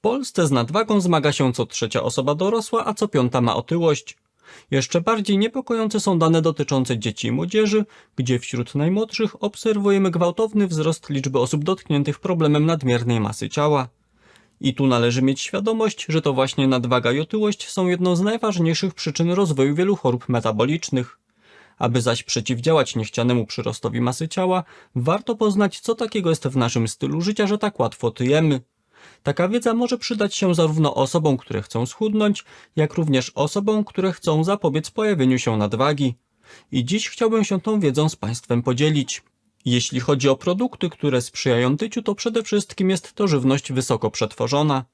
Polsce z nadwagą zmaga się co trzecia osoba dorosła, a co piąta ma otyłość. Jeszcze bardziej niepokojące są dane dotyczące dzieci i młodzieży, gdzie wśród najmłodszych obserwujemy gwałtowny wzrost liczby osób dotkniętych problemem nadmiernej masy ciała. I tu należy mieć świadomość, że to właśnie nadwaga i otyłość są jedną z najważniejszych przyczyn rozwoju wielu chorób metabolicznych. Aby zaś przeciwdziałać niechcianemu przyrostowi masy ciała, warto poznać, co takiego jest w naszym stylu życia, że tak łatwo tyjemy. Taka wiedza może przydać się zarówno osobom, które chcą schudnąć, jak również osobom, które chcą zapobiec pojawieniu się nadwagi. I dziś chciałbym się tą wiedzą z Państwem podzielić. Jeśli chodzi o produkty, które sprzyjają tyciu, to przede wszystkim jest to żywność wysoko przetworzona.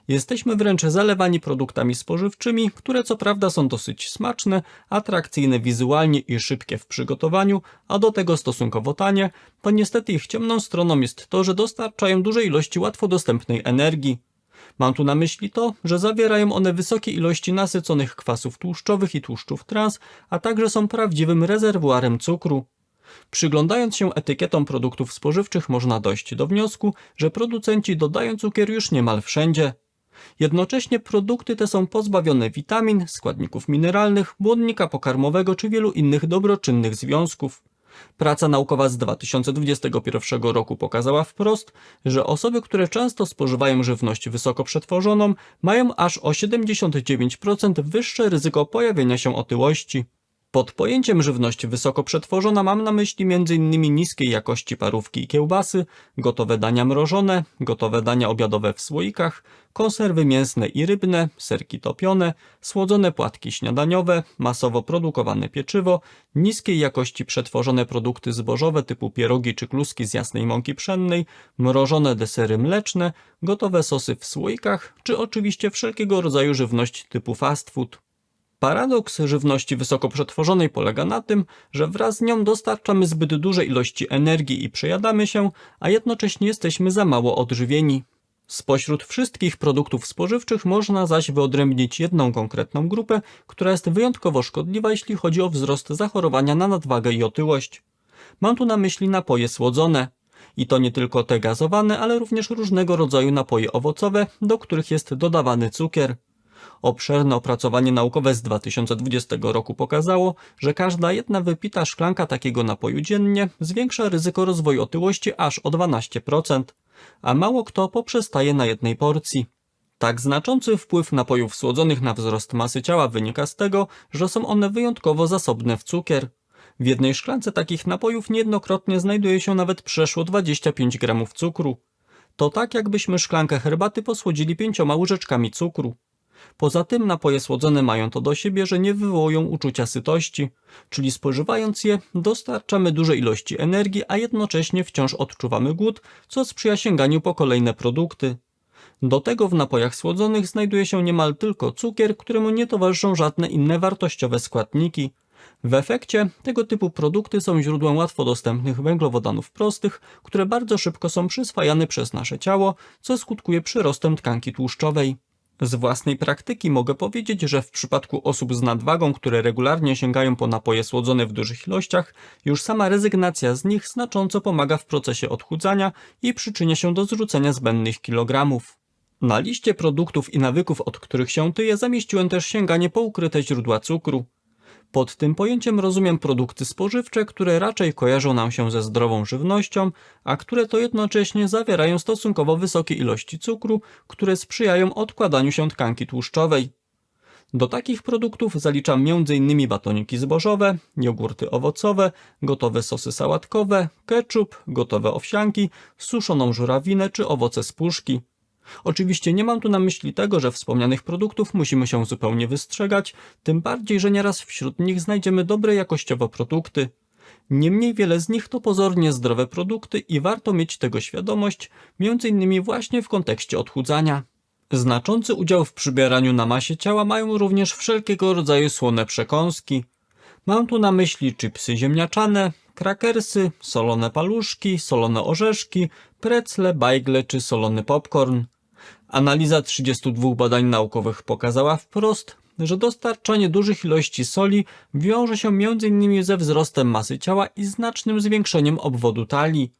Jesteśmy wręcz zalewani produktami spożywczymi, które co prawda są dosyć smaczne, atrakcyjne wizualnie i szybkie w przygotowaniu, a do tego stosunkowo tanie, to niestety ich ciemną stroną jest to, że dostarczają duże ilości łatwo dostępnej energii. Mam tu na myśli to, że zawierają one wysokie ilości nasyconych kwasów tłuszczowych i tłuszczów trans, a także są prawdziwym rezerwuarem cukru. Przyglądając się etykietom produktów spożywczych można dojść do wniosku, że producenci dodają cukier już niemal wszędzie. Jednocześnie produkty te są pozbawione witamin, składników mineralnych, błonnika pokarmowego czy wielu innych dobroczynnych związków. Praca naukowa z 2021 roku pokazała wprost, że osoby, które często spożywają żywność wysoko przetworzoną, mają aż o 79% wyższe ryzyko pojawienia się otyłości. Pod pojęciem żywność wysoko przetworzona mam na myśli m.in. niskiej jakości parówki i kiełbasy, gotowe dania mrożone, gotowe dania obiadowe w słoikach, konserwy mięsne i rybne, serki topione, słodzone płatki śniadaniowe, masowo produkowane pieczywo, niskiej jakości przetworzone produkty zbożowe typu pierogi czy kluski z jasnej mąki pszennej, mrożone desery mleczne, gotowe sosy w słoikach, czy oczywiście wszelkiego rodzaju żywność typu fast food. Paradoks żywności wysoko przetworzonej polega na tym, że wraz z nią dostarczamy zbyt duże ilości energii i przejadamy się, a jednocześnie jesteśmy za mało odżywieni. Spośród wszystkich produktów spożywczych można zaś wyodrębnić jedną konkretną grupę, która jest wyjątkowo szkodliwa, jeśli chodzi o wzrost zachorowania na nadwagę i otyłość. Mam tu na myśli napoje słodzone. I to nie tylko te gazowane, ale również różnego rodzaju napoje owocowe, do których jest dodawany cukier. Obszerne opracowanie naukowe z 2020 roku pokazało, że każda jedna wypita szklanka takiego napoju dziennie zwiększa ryzyko rozwoju otyłości aż o 12%, a mało kto poprzestaje na jednej porcji. Tak znaczący wpływ napojów słodzonych na wzrost masy ciała wynika z tego, że są one wyjątkowo zasobne w cukier. W jednej szklance takich napojów niejednokrotnie znajduje się nawet przeszło 25 gramów cukru. To tak jakbyśmy szklankę herbaty posłodzili 5 łyżeczkami cukru. Poza tym napoje słodzone mają to do siebie, że nie wywołują uczucia sytości, czyli spożywając je dostarczamy duże ilości energii, a jednocześnie wciąż odczuwamy głód, co sprzyja sięganiu po kolejne produkty. Do tego w napojach słodzonych znajduje się niemal tylko cukier, któremu nie towarzyszą żadne inne wartościowe składniki. W efekcie tego typu produkty są źródłem łatwo dostępnych węglowodanów prostych, które bardzo szybko są przyswajane przez nasze ciało, co skutkuje przyrostem tkanki tłuszczowej. Z własnej praktyki mogę powiedzieć, że w przypadku osób z nadwagą, które regularnie sięgają po napoje słodzone w dużych ilościach, już sama rezygnacja z nich znacząco pomaga w procesie odchudzania i przyczynia się do zrzucenia zbędnych kilogramów. Na liście produktów i nawyków, od których się tyję, zamieściłem też sięganie po ukryte źródła cukru. Pod tym pojęciem rozumiem produkty spożywcze, które raczej kojarzą nam się ze zdrową żywnością, a które to jednocześnie zawierają stosunkowo wysokie ilości cukru, które sprzyjają odkładaniu się tkanki tłuszczowej. Do takich produktów zaliczam m.in. batoniki zbożowe, jogurty owocowe, gotowe sosy sałatkowe, ketchup, gotowe owsianki, suszoną żurawinę czy owoce z puszki. Oczywiście nie mam tu na myśli tego, że wspomnianych produktów musimy się zupełnie wystrzegać, tym bardziej, że nieraz wśród nich znajdziemy dobre jakościowo produkty. Niemniej wiele z nich to pozornie zdrowe produkty i warto mieć tego świadomość, m.in. właśnie w kontekście odchudzania. Znaczący udział w przybieraniu na masie ciała mają również wszelkiego rodzaju słone przekąski. Mam tu na myśli chipsy ziemniaczane, krakersy, solone paluszki, solone orzeszki, precle, bajgle czy solony popcorn. Analiza 32 badań naukowych pokazała wprost, że dostarczanie dużych ilości soli wiąże się m.in. ze wzrostem masy ciała i znacznym zwiększeniem obwodu talii.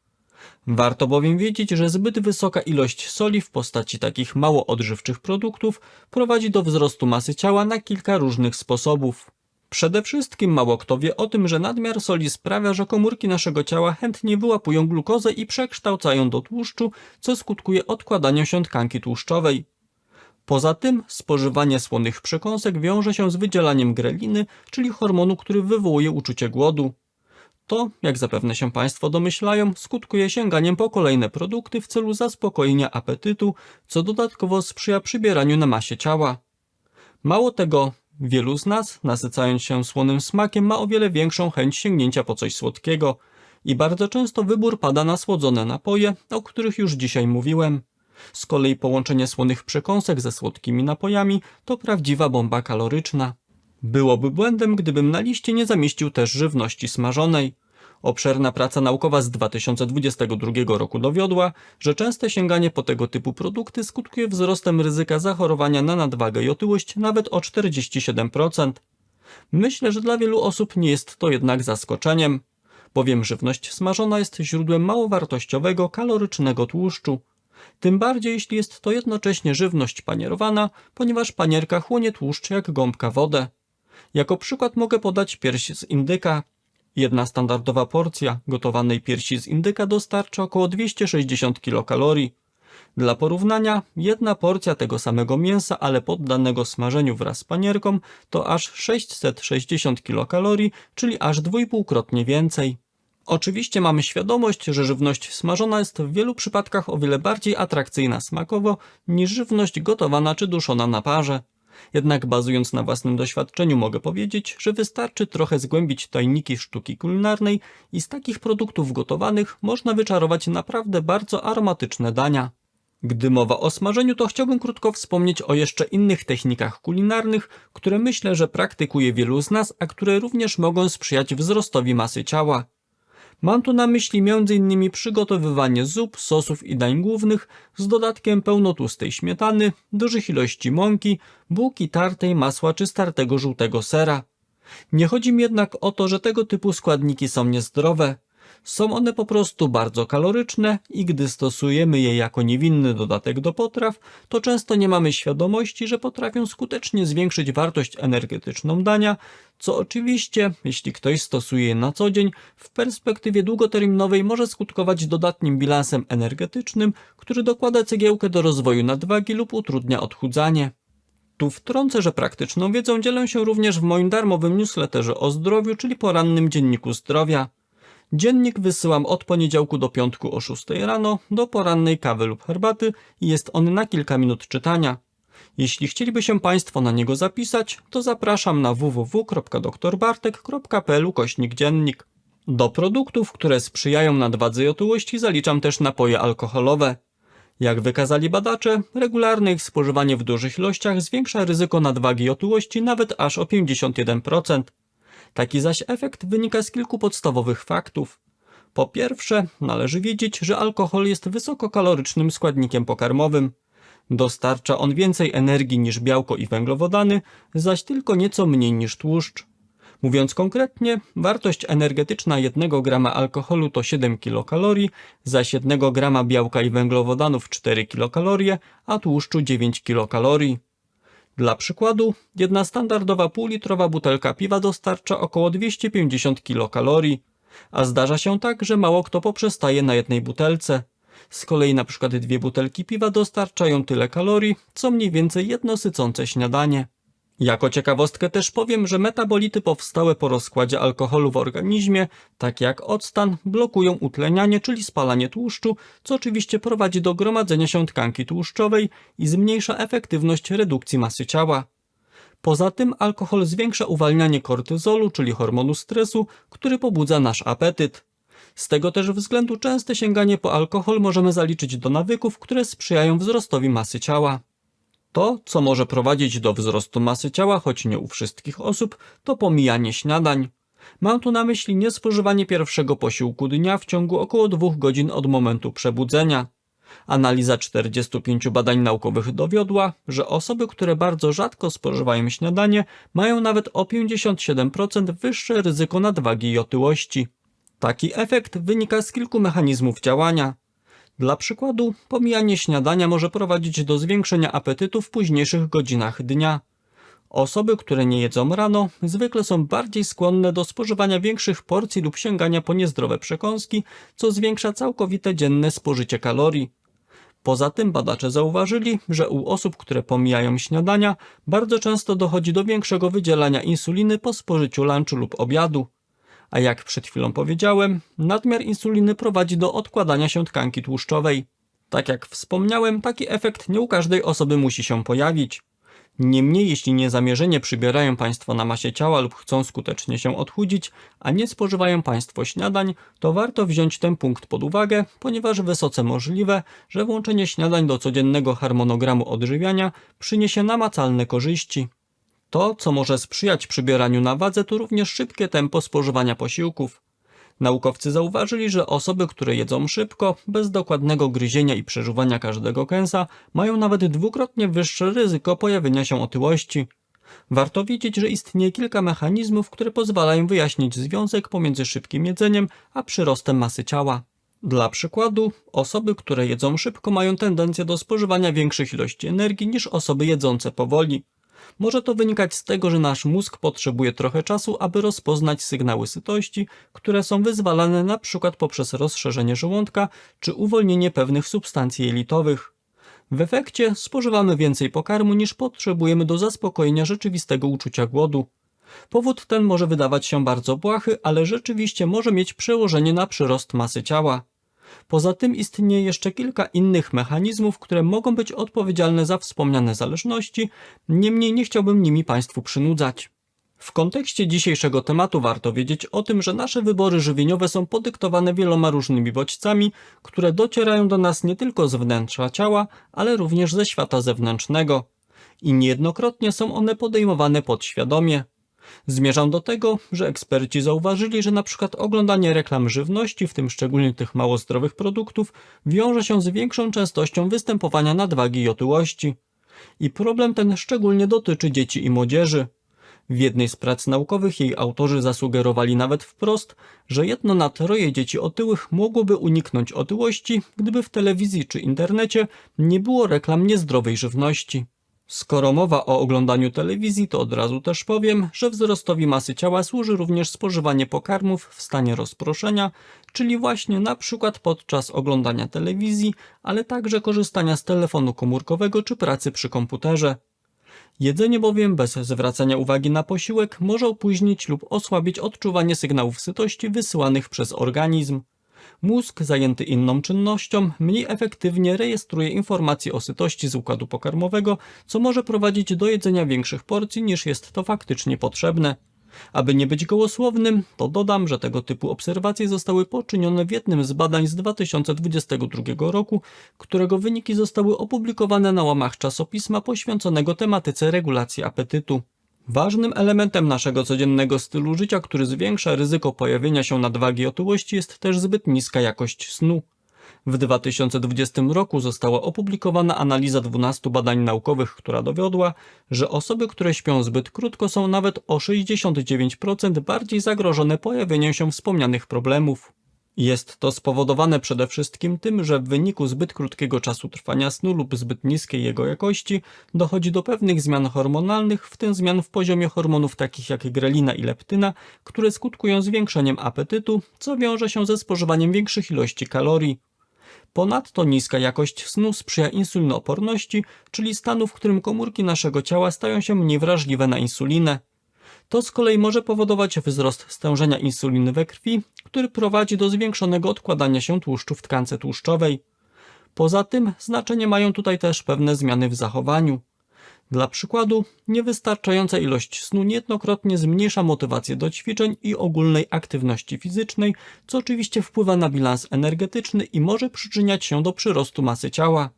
Warto bowiem wiedzieć, że zbyt wysoka ilość soli w postaci takich mało odżywczych produktów prowadzi do wzrostu masy ciała na kilka różnych sposobów. Przede wszystkim mało kto wie o tym, że nadmiar soli sprawia, że komórki naszego ciała chętnie wyłapują glukozę i przekształcają do tłuszczu, co skutkuje odkładaniem się tkanki tłuszczowej. Poza tym spożywanie słonych przekąsek wiąże się z wydzielaniem greliny, czyli hormonu, który wywołuje uczucie głodu. To, jak zapewne się Państwo domyślają, skutkuje sięganiem po kolejne produkty w celu zaspokojenia apetytu, co dodatkowo sprzyja przybieraniu na masie ciała. Mało tego, wielu z nas, nasycając się słonym smakiem, ma o wiele większą chęć sięgnięcia po coś słodkiego i bardzo często wybór pada na słodzone napoje, o których już dzisiaj mówiłem. Z kolei połączenie słonych przekąsek ze słodkimi napojami to prawdziwa bomba kaloryczna. Byłoby błędem, gdybym na liście nie zamieścił też żywności smażonej. Obszerna praca naukowa z 2022 roku dowiodła, że częste sięganie po tego typu produkty skutkuje wzrostem ryzyka zachorowania na nadwagę i otyłość nawet o 47%. Myślę, że dla wielu osób nie jest to jednak zaskoczeniem, bowiem żywność smażona jest źródłem małowartościowego, kalorycznego tłuszczu. Tym bardziej jeśli jest to jednocześnie żywność panierowana, ponieważ panierka chłonie tłuszcz jak gąbka wodę. Jako przykład mogę podać pierś z indyka. Jedna standardowa porcja gotowanej piersi z indyka dostarcza około 260 kilokalorii. Dla porównania, jedna porcja tego samego mięsa, ale poddanego smażeniu wraz z panierką, to aż 660 kilokalorii, czyli aż 2,5-krotnie więcej. Oczywiście mamy świadomość, że żywność smażona jest w wielu przypadkach o wiele bardziej atrakcyjna smakowo niż żywność gotowana czy duszona na parze. Jednak bazując na własnym doświadczeniu mogę powiedzieć, że wystarczy trochę zgłębić tajniki sztuki kulinarnej i z takich produktów gotowanych można wyczarować naprawdę bardzo aromatyczne dania. Gdy mowa o smażeniu, to chciałbym krótko wspomnieć o jeszcze innych technikach kulinarnych, które myślę, że praktykuje wielu z nas, a które również mogą sprzyjać wzrostowi masy ciała. Mam tu na myśli m.in. przygotowywanie zup, sosów i dań głównych z dodatkiem pełnotłustej śmietany, dużych ilości mąki, bułki tartej, masła czy startego żółtego sera. Nie chodzi mi jednak o to, że tego typu składniki są niezdrowe. Są one po prostu bardzo kaloryczne i gdy stosujemy je jako niewinny dodatek do potraw, to często nie mamy świadomości, że potrafią skutecznie zwiększyć wartość energetyczną dania, co oczywiście, jeśli ktoś stosuje je na co dzień, w perspektywie długoterminowej może skutkować dodatnim bilansem energetycznym, który dokłada cegiełkę do rozwoju nadwagi lub utrudnia odchudzanie. Tu wtrącę, że praktyczną wiedzą dzielę się również w moim darmowym newsletterze o zdrowiu, czyli porannym dzienniku zdrowia. Dziennik wysyłam od poniedziałku do piątku o 6 rano do porannej kawy lub herbaty i jest on na kilka minut czytania. Jeśli chcieliby się Państwo na niego zapisać, to zapraszam na www.doktorbartek.pl/dziennik. Do produktów, które sprzyjają nadwadze i otyłości, zaliczam też napoje alkoholowe. Jak wykazali badacze, regularne ich spożywanie w dużych ilościach zwiększa ryzyko nadwagi i otyłości nawet aż o 51%. Taki zaś efekt wynika z kilku podstawowych faktów. Po pierwsze, należy wiedzieć, że alkohol jest wysokokalorycznym składnikiem pokarmowym. Dostarcza on więcej energii niż białko i węglowodany, zaś tylko nieco mniej niż tłuszcz. Mówiąc konkretnie, wartość energetyczna 1 grama alkoholu to 7 kilokalorii, zaś 1 grama białka i węglowodanów 4 kilokalorie, a tłuszczu 9 kilokalorii. Dla przykładu, jedna standardowa półlitrowa butelka piwa dostarcza około 250 kilokalorii, a zdarza się tak, że mało kto poprzestaje na jednej butelce. Z kolei na przykład 2 butelki piwa dostarczają tyle kalorii, co mniej więcej jedno sycące śniadanie. Jako ciekawostkę też powiem, że metabolity powstałe po rozkładzie alkoholu w organizmie, takie jak octan, blokują utlenianie, czyli spalanie tłuszczu, co oczywiście prowadzi do gromadzenia się tkanki tłuszczowej i zmniejsza efektywność redukcji masy ciała. Poza tym alkohol zwiększa uwalnianie kortyzolu, czyli hormonu stresu, który pobudza nasz apetyt. Z tego też względu częste sięganie po alkohol możemy zaliczyć do nawyków, które sprzyjają wzrostowi masy ciała. To, co może prowadzić do wzrostu masy ciała, choć nie u wszystkich osób, to pomijanie śniadań. Mam tu na myśli niespożywanie pierwszego posiłku dnia w ciągu około 2 godzin od momentu przebudzenia. Analiza 45 badań naukowych dowiodła, że osoby, które bardzo rzadko spożywają śniadanie, mają nawet o 57% wyższe ryzyko nadwagi i otyłości. Taki efekt wynika z kilku mechanizmów działania. Dla przykładu, pomijanie śniadania może prowadzić do zwiększenia apetytu w późniejszych godzinach dnia. Osoby, które nie jedzą rano, zwykle są bardziej skłonne do spożywania większych porcji lub sięgania po niezdrowe przekąski, co zwiększa całkowite dzienne spożycie kalorii. Poza tym badacze zauważyli, że u osób, które pomijają śniadania, bardzo często dochodzi do większego wydzielania insuliny po spożyciu lunchu lub obiadu. A jak przed chwilą powiedziałem, nadmiar insuliny prowadzi do odkładania się tkanki tłuszczowej. Tak jak wspomniałem, taki efekt nie u każdej osoby musi się pojawić. Niemniej, jeśli niezamierzenie przybierają Państwo na masie ciała lub chcą skutecznie się odchudzić, a nie spożywają Państwo śniadań, to warto wziąć ten punkt pod uwagę, ponieważ wysoce możliwe, że włączenie śniadań do codziennego harmonogramu odżywiania przyniesie namacalne korzyści. To, co może sprzyjać przybieraniu na wadze, to również szybkie tempo spożywania posiłków. Naukowcy zauważyli, że osoby, które jedzą szybko, bez dokładnego gryzienia i przeżuwania każdego kęsa, mają nawet dwukrotnie wyższe ryzyko pojawienia się otyłości. Warto wiedzieć, że istnieje kilka mechanizmów, które pozwalają wyjaśnić związek pomiędzy szybkim jedzeniem a przyrostem masy ciała. Dla przykładu, osoby, które jedzą szybko, mają tendencję do spożywania większych ilości energii niż osoby jedzące powoli. Może to wynikać z tego, że nasz mózg potrzebuje trochę czasu, aby rozpoznać sygnały sytości, które są wyzwalane np. poprzez rozszerzenie żołądka czy uwolnienie pewnych substancji jelitowych. W efekcie spożywamy więcej pokarmu niż potrzebujemy do zaspokojenia rzeczywistego uczucia głodu. Powód ten może wydawać się bardzo błahy, ale rzeczywiście może mieć przełożenie na przyrost masy ciała. Poza tym istnieje jeszcze kilka innych mechanizmów, które mogą być odpowiedzialne za wspomniane zależności, niemniej nie chciałbym nimi Państwu przynudzać. W kontekście dzisiejszego tematu warto wiedzieć o tym, że nasze wybory żywieniowe są podyktowane wieloma różnymi bodźcami, które docierają do nas nie tylko z wnętrza ciała, ale również ze świata zewnętrznego. I niejednokrotnie są one podejmowane podświadomie. Zmierzam do tego, że eksperci zauważyli, że np. oglądanie reklam żywności, w tym szczególnie tych mało zdrowych produktów, wiąże się z większą częstością występowania nadwagi i otyłości. I problem ten szczególnie dotyczy dzieci i młodzieży. W jednej z prac naukowych jej autorzy zasugerowali nawet wprost, że 1 na 3 dzieci otyłych mogłoby uniknąć otyłości, gdyby w telewizji czy internecie nie było reklam niezdrowej żywności. Skoro mowa o oglądaniu telewizji, to od razu też powiem, że wzrostowi masy ciała służy również spożywanie pokarmów w stanie rozproszenia, czyli właśnie na przykład podczas oglądania telewizji, ale także korzystania z telefonu komórkowego czy pracy przy komputerze. Jedzenie bowiem bez zwracania uwagi na posiłek może opóźnić lub osłabić odczuwanie sygnałów sytości wysyłanych przez organizm. Mózg zajęty inną czynnością mniej efektywnie rejestruje informacje o sytości z układu pokarmowego, co może prowadzić do jedzenia większych porcji niż jest to faktycznie potrzebne. Aby nie być gołosłownym, to dodam, że tego typu obserwacje zostały poczynione w jednym z badań z 2022 roku, którego wyniki zostały opublikowane na łamach czasopisma poświęconego tematyce regulacji apetytu. Ważnym elementem naszego codziennego stylu życia, który zwiększa ryzyko pojawienia się nadwagi i otyłości, jest też zbyt niska jakość snu. W 2020 roku została opublikowana analiza 12 badań naukowych, która dowiodła, że osoby, które śpią zbyt krótko, są nawet o 69% bardziej zagrożone pojawieniem się wspomnianych problemów. Jest to spowodowane przede wszystkim tym, że w wyniku zbyt krótkiego czasu trwania snu lub zbyt niskiej jego jakości dochodzi do pewnych zmian hormonalnych, w tym zmian w poziomie hormonów takich jak grelina i leptyna, które skutkują zwiększeniem apetytu, co wiąże się ze spożywaniem większych ilości kalorii. Ponadto niska jakość snu sprzyja insulinooporności, czyli stanu, w którym komórki naszego ciała stają się mniej wrażliwe na insulinę. To z kolei może powodować wzrost stężenia insuliny we krwi, który prowadzi do zwiększonego odkładania się tłuszczu w tkance tłuszczowej. Poza tym znaczenie mają tutaj też pewne zmiany w zachowaniu. Dla przykładu, niewystarczająca ilość snu niejednokrotnie zmniejsza motywację do ćwiczeń i ogólnej aktywności fizycznej, co oczywiście wpływa na bilans energetyczny i może przyczyniać się do przyrostu masy ciała.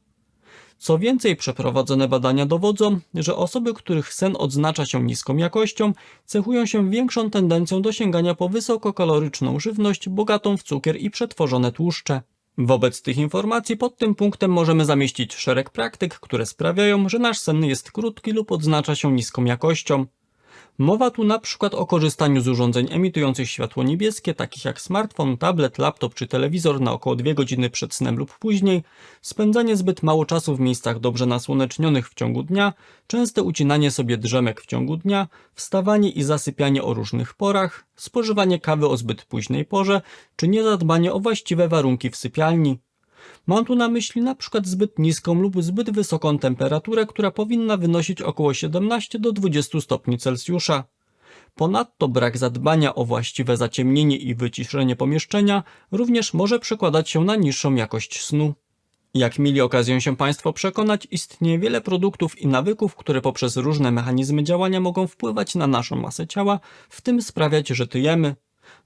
Co więcej, przeprowadzone badania dowodzą, że osoby, których sen odznacza się niską jakością, cechują się większą tendencją do sięgania po wysokokaloryczną żywność bogatą w cukier i przetworzone tłuszcze. Wobec tych informacji pod tym punktem możemy zamieścić szereg praktyk, które sprawiają, że nasz sen jest krótki lub odznacza się niską jakością. Mowa tu na przykład o korzystaniu z urządzeń emitujących światło niebieskie, takich jak smartfon, tablet, laptop czy telewizor na około 2 godziny przed snem lub później, spędzanie zbyt mało czasu w miejscach dobrze nasłonecznionych w ciągu dnia, częste ucinanie sobie drzemek w ciągu dnia, wstawanie i zasypianie o różnych porach, spożywanie kawy o zbyt późnej porze, czy niezadbanie o właściwe warunki w sypialni. Mam tu na myśli na przykład zbyt niską lub zbyt wysoką temperaturę, która powinna wynosić około 17 do 20 stopni Celsjusza. Ponadto brak zadbania o właściwe zaciemnienie i wyciszenie pomieszczenia również może przekładać się na niższą jakość snu. Jak mieli okazję się Państwo przekonać, istnieje wiele produktów i nawyków, które poprzez różne mechanizmy działania mogą wpływać na naszą masę ciała, w tym sprawiać, że tyjemy.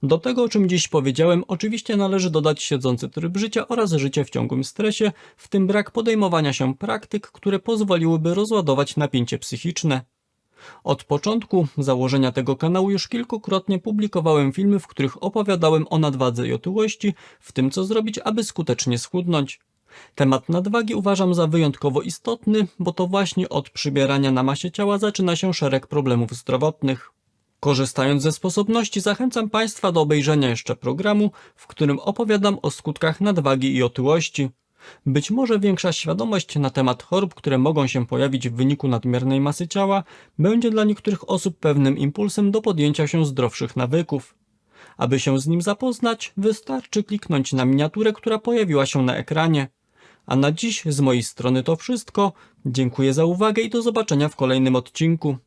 Do tego, o czym dziś powiedziałem, oczywiście należy dodać siedzący tryb życia oraz życie w ciągłym stresie, w tym brak podejmowania się praktyk, które pozwoliłyby rozładować napięcie psychiczne. Od początku założenia tego kanału już kilkukrotnie publikowałem filmy, w których opowiadałem o nadwadze i otyłości, w tym co zrobić, aby skutecznie schudnąć. Temat nadwagi uważam za wyjątkowo istotny, bo to właśnie od przybierania na masie ciała zaczyna się szereg problemów zdrowotnych. Korzystając ze sposobności, zachęcam Państwa do obejrzenia jeszcze programu, w którym opowiadam o skutkach nadwagi i otyłości. Być może większa świadomość na temat chorób, które mogą się pojawić w wyniku nadmiernej masy ciała, będzie dla niektórych osób pewnym impulsem do podjęcia się zdrowszych nawyków. Aby się z nim zapoznać, wystarczy kliknąć na miniaturę, która pojawiła się na ekranie. A na dziś z mojej strony to wszystko. Dziękuję za uwagę i do zobaczenia w kolejnym odcinku.